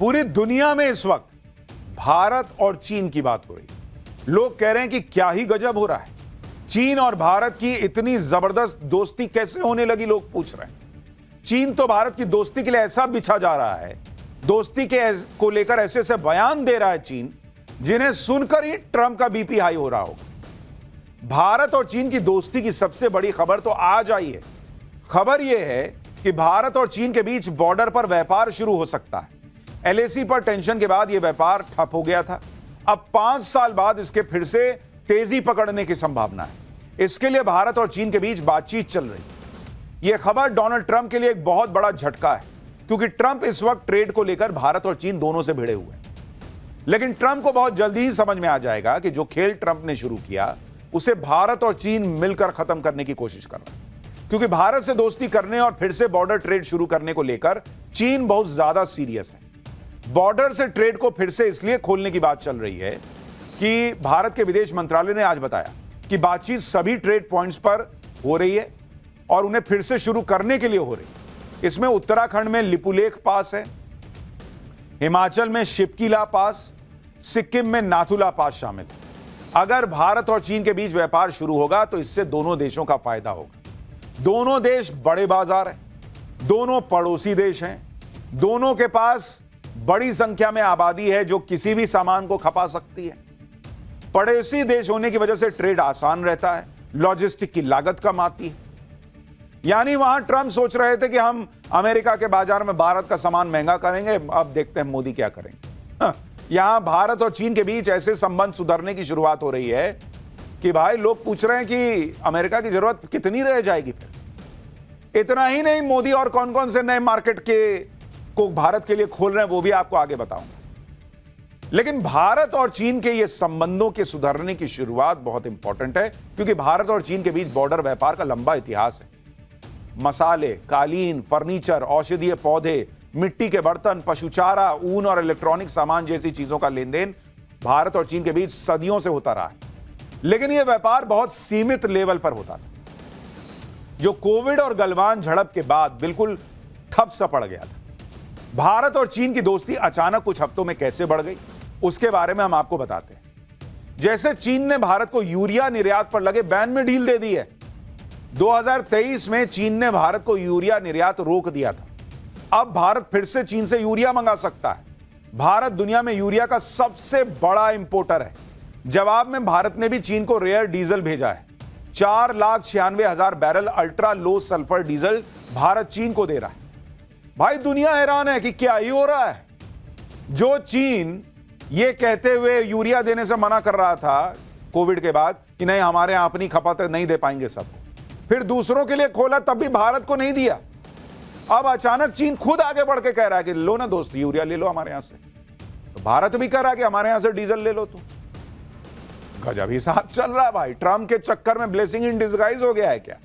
पूरी दुनिया में इस वक्त भारत और चीन की बात हो रही है। लोग कह रहे हैं कि क्या ही गजब हो रहा है, चीन और भारत की इतनी जबरदस्त दोस्ती कैसे होने लगी, लोग पूछ रहे हैं। चीन तो भारत की दोस्ती के लिए ऐसा बिछा जा रहा है, दोस्ती को लेकर ऐसे ऐसे बयान दे रहा है चीन, जिन्हें सुनकर ही ट्रंप का बीपी हाई हो रहा होगा। भारत और चीन की दोस्ती की सबसे बड़ी खबर तो आज आई है। खबर यह है कि भारत और चीन के बीच बॉर्डर पर व्यापार शुरू हो सकता है। एलएसी पर टेंशन के बाद यह व्यापार ठप हो गया था। अब 5 साल बाद इसके फिर से तेजी पकड़ने की संभावना है। इसके लिए भारत और चीन के बीच बातचीत चल रही है। यह खबर डोनाल्ड ट्रंप के लिए एक बहुत बड़ा झटका है, क्योंकि ट्रंप इस वक्त ट्रेड को लेकर भारत और चीन दोनों से भिड़े हुए हैं। लेकिन ट्रंप को बहुत जल्दी ही समझ में आ जाएगा कि जो खेल ट्रंप ने शुरू किया उसे भारत और चीन मिलकर खत्म करने की कोशिश कर रहा है। क्योंकि भारत से दोस्ती करने और फिर से बॉर्डर ट्रेड शुरू करने को लेकर चीन बहुत ज्यादा सीरियस है। बॉर्डर से ट्रेड को फिर से इसलिए खोलने की बात चल रही है कि भारत के विदेश मंत्रालय ने आज बताया कि बातचीत सभी ट्रेड पॉइंट्स पर हो रही है और उन्हें फिर से शुरू करने के लिए हो रही है। इसमें उत्तराखंड में लिपुलेख पास है, हिमाचल में शिपकीला पास, सिक्किम में नाथुला पास शामिल है। अगर भारत और चीन के बीच व्यापार शुरू होगा तो इससे दोनों देशों का फायदा होगा। दोनों देश बड़े बाजार हैं, दोनों पड़ोसी देश हैं, दोनों के पास बड़ी संख्या में आबादी है जो किसी भी सामान को खपा सकती है। पड़ोसी देश होने की वजह से ट्रेड आसान रहता है, लॉजिस्टिक की लागत कम आती है। यानी वहां ट्रंप सोच रहे थे कि हम अमेरिका के बाजार में भारत का सामान महंगा करेंगे, अब देखते हैं मोदी क्या करेंगे। यहां भारत और चीन के बीच ऐसे संबंध सुधरने की शुरुआत हो रही है कि भाई लोग पूछ रहे हैं कि अमेरिका की जरूरत कितनी रह जाएगी फिर। इतना ही नहीं, मोदी और कौन कौन से नए मार्केट को भारत के लिए खोल रहे हैं वो भी आपको आगे बताऊंगा। लेकिन भारत और चीन के ये संबंधों के सुधरने की शुरुआत बहुत इंपॉर्टेंट है, क्योंकि भारत और चीन के बीच बॉर्डर व्यापार का लंबा इतिहास है। मसाले, कालीन, फर्नीचर, औषधीय पौधे, मिट्टी के बर्तन, पशुचारा, ऊन और इलेक्ट्रॉनिक सामान जैसी चीजों का लेन देन भारत और चीन के बीच सदियों से होता रहा है। लेकिन यह व्यापार बहुत सीमित लेवल पर होता था, जो कोविड और गलवान झड़प के बाद बिल्कुल ठप सा पड़ गया था। भारत और चीन की दोस्ती अचानक कुछ हफ्तों में कैसे बढ़ गई, उसके बारे में हम आपको बताते हैं। जैसे चीन ने भारत को यूरिया निर्यात पर लगे बैन में ढील दे दी है। 2023 में चीन ने भारत को यूरिया निर्यात रोक दिया था। अब भारत फिर से चीन से यूरिया मंगा सकता है। भारत दुनिया में यूरिया का सबसे बड़ा इंपोर्टर है। जवाब में भारत ने भी चीन को रेयर डीजल भेजा है। 4,96,000 barrel ultra low sulphur diesel Bharat चीन को दे रहा है। भाई दुनिया हैरान है कि क्या ही हो रहा है। जो चीन ये कहते हुए यूरिया देने से मना कर रहा था कोविड के बाद कि नहीं हमारे यहां अपनी खपत नहीं दे पाएंगे सबको, फिर दूसरों के लिए खोला तब भी भारत को नहीं दिया। अब अचानक चीन खुद आगे बढ़ के कह रहा है कि लो ना दोस्त, यूरिया ले लो हमारे यहां से। तो भारत भी कह रहा है कि हमारे यहां से डीजल ले लो। तुम गजब हिसाब चल रहा है भाई। ट्रंप के चक्कर में ब्लेसिंग इन डिस्गाइज हो गया है क्या?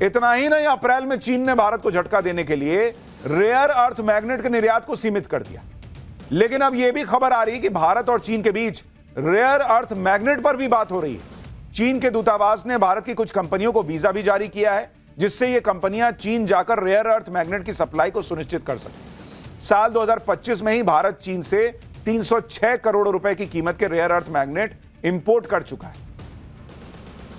इतना ही नहीं, अप्रैल में चीन ने भारत को झटका देने के लिए रेयर अर्थ मैग्नेट के निर्यात को सीमित कर दिया। लेकिन अब यह भी खबर आ रही है कि भारत और चीन के बीच रेयर अर्थ मैग्नेट पर भी बात हो रही है। चीन के दूतावास ने भारत की कुछ कंपनियों को वीजा भी जारी किया है, जिससे ये कंपनियां चीन जाकर रेयर अर्थ मैग्नेट की सप्लाई को सुनिश्चित कर सकें। साल 2025 में ही भारत चीन से 306 करोड़ रुपए की कीमत के रेयर अर्थ मैग्नेट इंपोर्ट कर चुका है।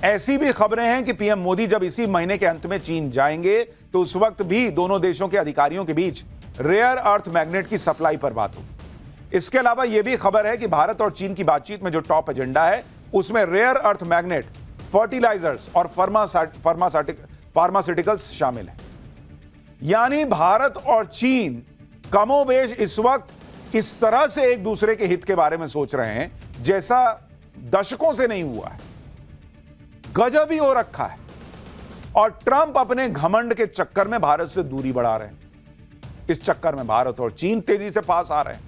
ऐसी भी खबरें हैं कि पीएम मोदी जब इसी महीने के अंत में चीन जाएंगे तो उस वक्त भी दोनों देशों के अधिकारियों के बीच रेयर अर्थ मैग्नेट की सप्लाई पर बात होगी। इसके अलावा यह भी खबर है कि भारत और चीन की बातचीत में जो टॉप एजेंडा है उसमें रेयर अर्थ मैग्नेट, फर्टिलाइजर्स और फार्मास्यूटिकल्स शामिल है। यानी भारत और चीन कमोबेश इस वक्त इस तरह से एक दूसरे के हित के बारे में सोच रहे हैं जैसा दशकों से नहीं हुआ है। गजब ही हो रखा है। और ट्रंप अपने घमंड के चक्कर में भारत से दूरी बढ़ा रहे हैं। इस चक्कर में भारत और चीन तेजी से पास आ रहे हैं।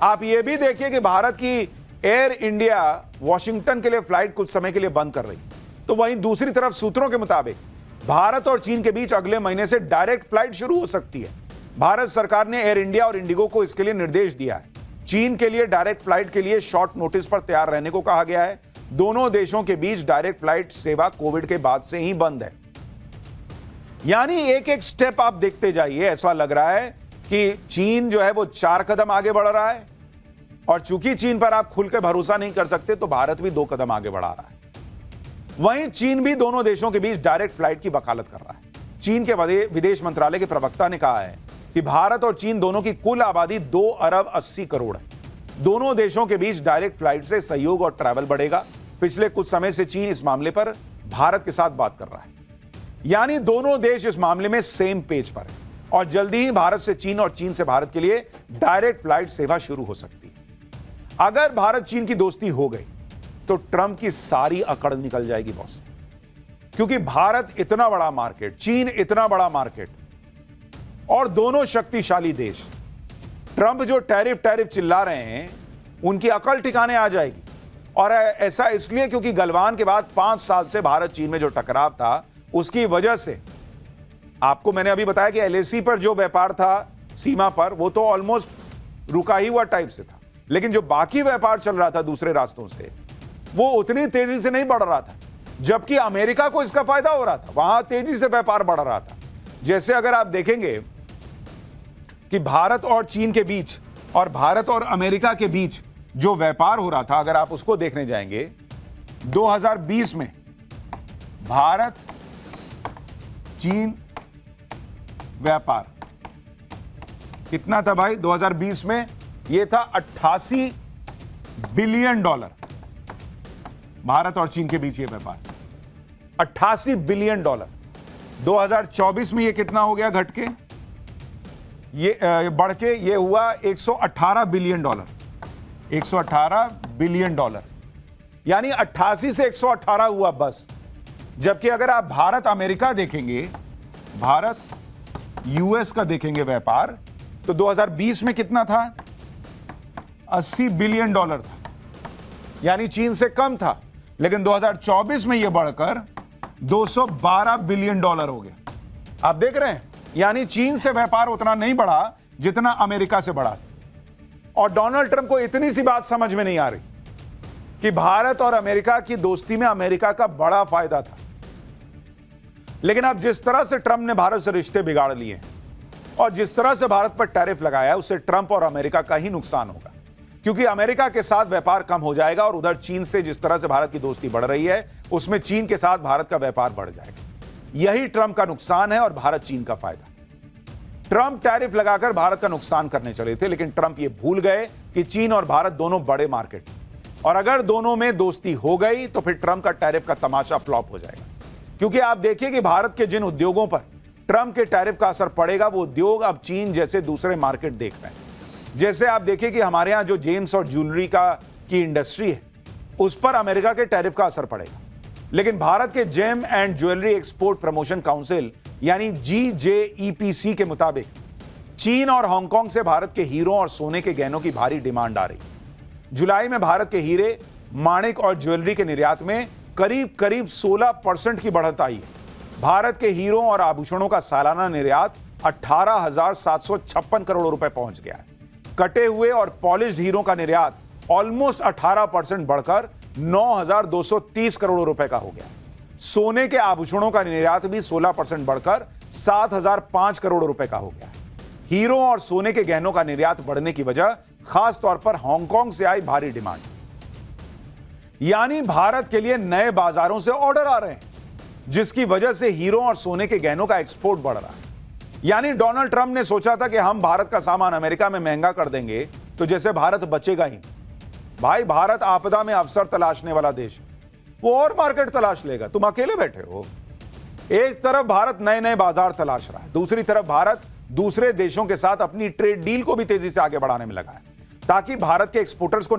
आप यह भी देखिए कि भारत की एयर इंडिया वॉशिंगटन के लिए फ्लाइट कुछ समय के लिए बंद कर रही, तो वहीं दूसरी तरफ सूत्रों के मुताबिक भारत और चीन के बीच अगले महीने से डायरेक्ट फ्लाइट शुरू हो सकती है। भारत सरकार ने एयर इंडिया और इंडिगो को इसके लिए निर्देश दिया है। चीन के लिए डायरेक्ट फ्लाइट के लिए शॉर्ट नोटिस पर तैयार रहने को कहा गया है। दोनों देशों के बीच डायरेक्ट फ्लाइट सेवा कोविड के बाद से ही बंद है। यानी एक एक स्टेप आप देखते जाइए, ऐसा लग रहा है कि चीन जो है वो 4 कदम आगे बढ़ रहा है, और चूंकि चीन पर आप खुल के भरोसा नहीं कर सकते तो भारत भी 2 कदम आगे बढ़ा रहा है। वहीं चीन भी दोनों देशों के बीच डायरेक्ट फ्लाइट की वकालत कर रहा है। चीन के विदेश मंत्रालय के प्रवक्ता ने कहा है कि भारत और चीन दोनों की कुल आबादी 2 अरब 80 करोड़ है। दोनों देशों के बीच डायरेक्ट फ्लाइट से सहयोग और ट्रैवल बढ़ेगा। पिछले कुछ समय से चीन इस मामले पर भारत के साथ बात कर रहा है, यानी दोनों देश इस मामले में सेम पेज पर है, और जल्दी ही भारत से चीन और चीन से भारत के लिए डायरेक्ट फ्लाइट सेवा शुरू हो सकती है। अगर भारत चीन की दोस्ती हो गई तो ट्रंप की सारी अकड़ निकल जाएगी बॉस, क्योंकि भारत इतना बड़ा मार्केट, चीन इतना बड़ा मार्केट, और दोनों शक्तिशाली देश। ट्रंप जो टैरिफ चिल्ला रहे हैं उनकी अकल ठिकाने आ जाएगी। और ऐसा इसलिए क्योंकि गलवान के बाद 5 साल से भारत चीन में जो टकराव था उसकी वजह से, आपको मैंने अभी बताया कि एलएसी पर जो व्यापार था सीमा पर, वो तो ऑलमोस्ट रुका ही हुआ टाइप से था, लेकिन जो बाकी व्यापार चल रहा था दूसरे रास्तों से वो उतनी तेजी से नहीं बढ़ रहा था, जबकि अमेरिका को इसका फायदा हो रहा था, वहां तेजी से व्यापार बढ़ रहा था। जैसे अगर आप देखेंगे कि भारत और चीन के बीच और भारत और अमेरिका के बीच जो व्यापार हो रहा था, अगर आप उसको देखने जाएंगे 2020 में भारत चीन व्यापार कितना था भाई? 2020 में यह था $88 बिलियन। भारत और चीन के बीच ये व्यापार $88 बिलियन। 2024 में ये कितना हो गया घट के, ये बढ़ के ये हुआ $118 बिलियन। $118 बिलियन, यानी 88 से 118 हुआ बस। जबकि अगर आप भारत अमेरिका देखेंगे, भारत यूएस का देखेंगे व्यापार, तो 2020 में कितना था? $80 बिलियन था, यानी चीन से कम था। लेकिन 2024 में यह बढ़कर $212 बिलियन हो गया। आप देख रहे हैं, यानी चीन से व्यापार उतना नहीं बढ़ा जितना अमेरिका से बढ़ा। और डोनाल्ड ट्रंप को इतनी सी बात समझ में नहीं आ रही कि भारत और अमेरिका की दोस्ती में अमेरिका का बड़ा फायदा था। लेकिन अब जिस तरह से ट्रंप ने भारत से रिश्ते बिगाड़ लिए हैं और जिस तरह से भारत पर टैरिफ लगाया, उससे ट्रंप और अमेरिका का ही नुकसान होगा, क्योंकि अमेरिका के साथ व्यापार कम हो जाएगा और उधर चीन से जिस तरह से भारत की दोस्ती बढ़ रही है, उसमें चीन के साथ भारत का व्यापार बढ़ जाएगा। यही ट्रंप का नुकसान है और भारत चीन का फायदा। ट्रंप टैरिफ लगाकर भारत का नुकसान करने चले थे, लेकिन ट्रंप ये भूल गए कि चीन और भारत दोनों बड़े मार्केट, और अगर दोनों में दोस्ती हो गई तो फिर ट्रंप का टैरिफ का तमाशा फ्लॉप हो जाएगा। क्योंकि आप देखिए कि भारत के जिन उद्योगों पर ट्रंप के टैरिफ का असर पड़ेगा, वो उद्योग अब चीन जैसे दूसरे मार्केट देख रहे हैं। जैसे आप देखिए कि हमारे यहां जो जेम्स और ज्वेलरी की इंडस्ट्री है, उस पर अमेरिका के टैरिफ का असर पड़ेगा। लेकिन भारत के gem and jewellery export promotion council यानी GJEPC के मुताबिक चीन और हांगकांग से भारत के हीरों और सोने के गहनों की भारी डिमांड आ रही है। जुलाई में भारत के हीरे, माणिक और ज्वेलरी के निर्यात में करीब 16% की बढ़त आई है। भारत के हीरों और आभूषणों का सालाना निर्यात 18,756 करोड़ रुपए पहुंच गया है। कटे हुए और पॉलिश्ड हीरों का निर्यात ऑलमोस्ट 18% बढ़कर 9,230 करोड़ रुपए का हो गया। सोने के आभूषणों का निर्यात भी 16% बढ़कर 7,005 करोड़ रुपए का हो गया। हीरों और सोने के गहनों का निर्यात बढ़ने की वजह खास तौर पर हांगकांग से आई भारी डिमांड, यानी भारत के लिए नए बाजारों से ऑर्डर आ रहे हैं, जिसकी वजह से हीरों और सोने के गहनों का एक्सपोर्ट बढ़ रहा है। यानी डोनाल्ड ट्रंप ने सोचा था कि हम भारत का सामान अमेरिका में महंगा कर देंगे तो जैसे भारत बचेगा ही। भाई, भारत आपदा में अवसर तलाशने वाला देश है, वो और मार्केट तलाश लेगा। तुम अकेले बैठे हो। एक तरफ भारत नए नए बाजार तलाश रहा है, दूसरी तरफ भारत दूसरे देशों के साथ अपनी ट्रेड डील को भी तेजी से आगे बढ़ाने में लगा है, ताकि भारत के एक्सपोर्टर्स को